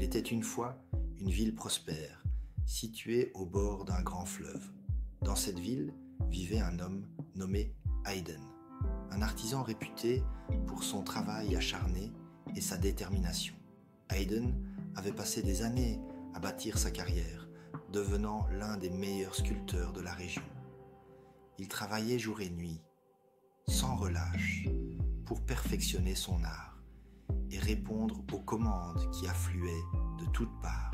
Il était une fois une ville prospère, située au bord d'un grand fleuve. Dans cette ville vivait un homme nommé Hayden, un artisan réputé pour son travail acharné et sa détermination. Hayden avait passé des années à bâtir sa carrière, devenant l'un des meilleurs sculpteurs de la région. Il travaillait jour et nuit, sans relâche, pour perfectionner son art et répondre aux commandes qui affluaient de toutes parts.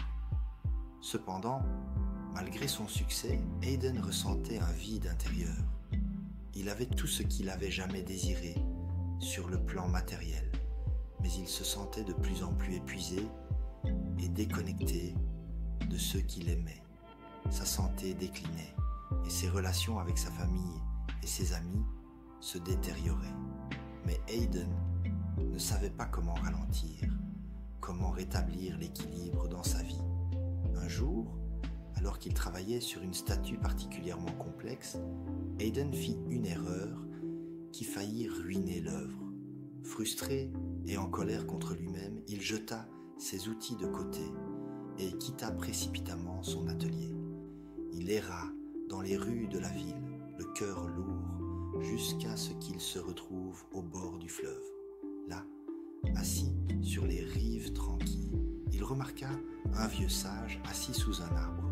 Cependant, malgré son succès, Hayden ressentait un vide intérieur. Il avait tout ce qu'il avait jamais désiré sur le plan matériel, mais il se sentait de plus en plus épuisé et déconnecté de ceux qu'il aimait. Sa santé déclinait et ses relations avec sa famille et ses amis se détérioraient. Mais Hayden ne savait pas comment ralentir, comment rétablir l'équilibre dans sa vie. Un jour, alors qu'il travaillait sur une statue particulièrement complexe, Hayden fit une erreur qui faillit ruiner l'œuvre. Frustré et en colère contre lui-même, il jeta ses outils de côté et quitta précipitamment son atelier. Il erra dans les rues de la ville, le cœur lourd, jusqu'à ce qu'il se retrouve au bord du fleuve. Là, assis sur les rives tranquilles, il remarqua un vieux sage assis sous un arbre,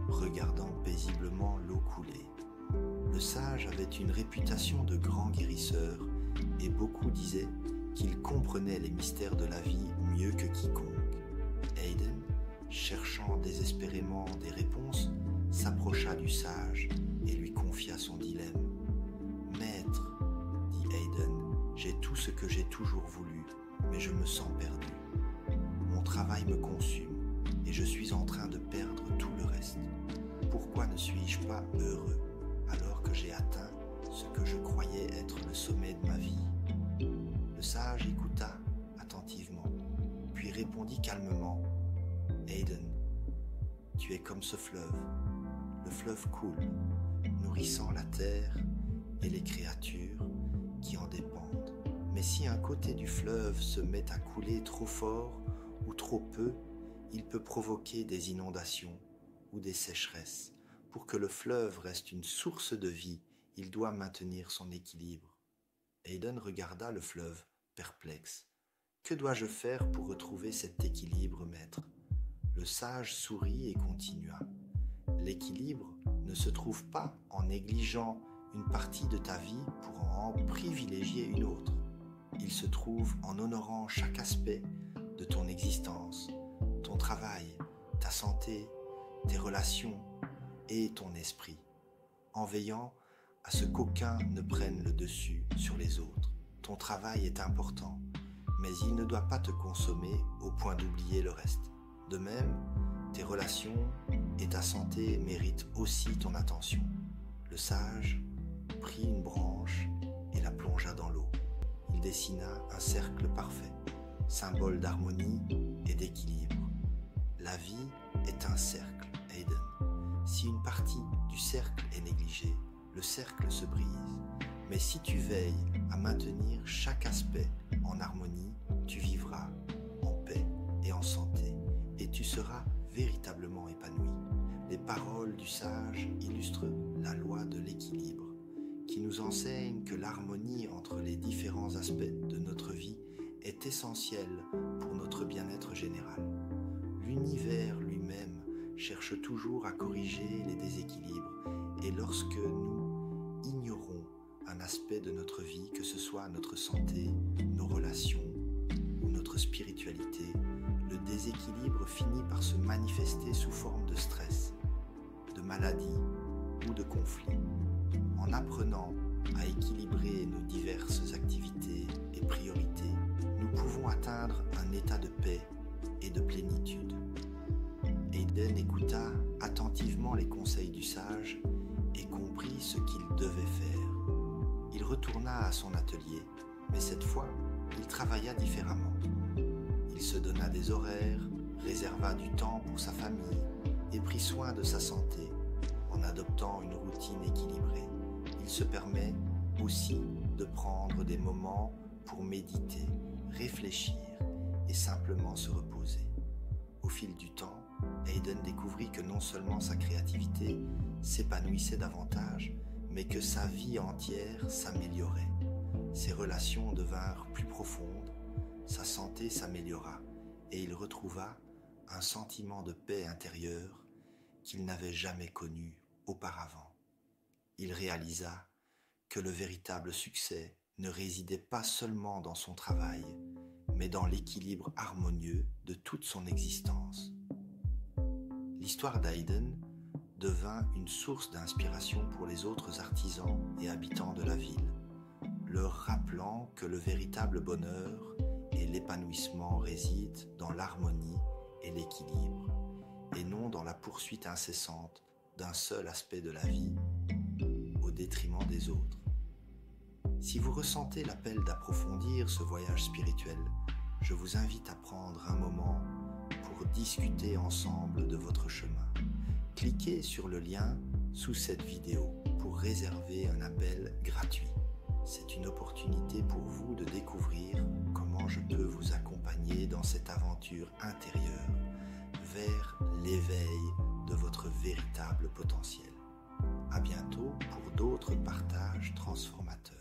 regardant paisiblement l'eau couler. Le sage avait une réputation de grand guérisseur et beaucoup disaient qu'il comprenait les mystères de la vie mieux que quiconque. Hayden, cherchant désespérément des réponses, s'approcha du sage et lui confia son dilemme. « Maître, dit Hayden, j'ai tout ce que j'ai toujours voulu, mais je me sens perdu. Mon travail me consume et je suis en train de perdre tout le reste. Pourquoi ne suis-je pas heureux alors que j'ai atteint ce que je croyais être le sommet de ma vie ?» Le sage écouta attentivement, puis répondit calmement. « Hayden, tu es comme ce fleuve. Le fleuve coule, nourrissant la terre et les créatures qui en dépendent. Mais si un côté du fleuve se met à couler trop fort ou trop peu, il peut provoquer des inondations ou des sécheresses. Pour que le fleuve reste une source de vie, il doit maintenir son équilibre. » Hayden regarda le fleuve, perplexe. « Que dois-je faire pour retrouver cet équilibre, maître ?» Le sage sourit et continua. « L'équilibre ne se trouve pas en négligeant une partie de ta vie pour en privilégier une autre. Il se trouve en honorant chaque aspect de ton existence, ton travail, ta santé, tes relations et ton esprit, en veillant à ce qu'aucun ne prenne le dessus sur les autres. Ton travail est important, mais il ne doit pas te consommer au point d'oublier le reste. De même, tes relations et ta santé méritent aussi ton attention. » Le sage prit une branche et la plongea dans l'eau. Il dessina un cercle parfait, symbole d'harmonie et d'équilibre. La vie est un cercle, Hayden. Si une partie du cercle est négligée, le cercle se brise. Mais si tu veilles à maintenir chaque aspect en harmonie, tu vivras en paix et en santé, et tu seras véritablement épanoui. Les paroles du sage illustrent la loi de l'équilibre, qui nous enseigne que l'harmonie entre les différents aspects de notre vie est essentielle pour notre bien-être général. L'univers lui-même cherche toujours à corriger les déséquilibres, et lorsque nous ignorons un aspect de notre vie, que ce soit notre santé, nos relations ou notre spiritualité, le déséquilibre finit par se manifester sous forme de stress, de maladie ou de conflit. En apprenant à équilibrer nos diverses activités et priorités, nous pouvons atteindre un état de paix et de plénitude. Hayden écouta attentivement les conseils du sage et comprit ce qu'il devait faire. Il retourna à son atelier, mais cette fois, il travailla différemment. Il se donna des horaires, réserva du temps pour sa famille et prit soin de sa santé en adoptant une routine équilibrée. Il se permet aussi de prendre des moments pour méditer, réfléchir et simplement se reposer. Hayden découvrit que non seulement sa créativité s'épanouissait davantage, mais que sa vie entière s'améliorait. Ses relations devinrent plus profondes, sa santé s'améliora et il retrouva un sentiment de paix intérieure qu'il n'avait jamais connu auparavant. Il réalisa que le véritable succès ne résidait pas seulement dans son travail, mais dans l'équilibre harmonieux de toute son existence. L'histoire d'Hayden devint une source d'inspiration pour les autres artisans et habitants de la ville, leur rappelant que le véritable bonheur et l'épanouissement résident dans l'harmonie et l'équilibre, et non dans la poursuite incessante d'un seul aspect de la vie au détriment des autres. Si vous ressentez l'appel d'approfondir ce voyage spirituel, je vous invite à prendre un moment pour discuter ensemble de votre chemin. Cliquez sur le lien sous cette vidéo pour réserver un appel gratuit. C'est une opportunité pour vous de découvrir comment je peux vous accompagner dans cette aventure intérieure vers l'éveil de votre véritable potentiel. À bientôt pour d'autres partages transformateurs.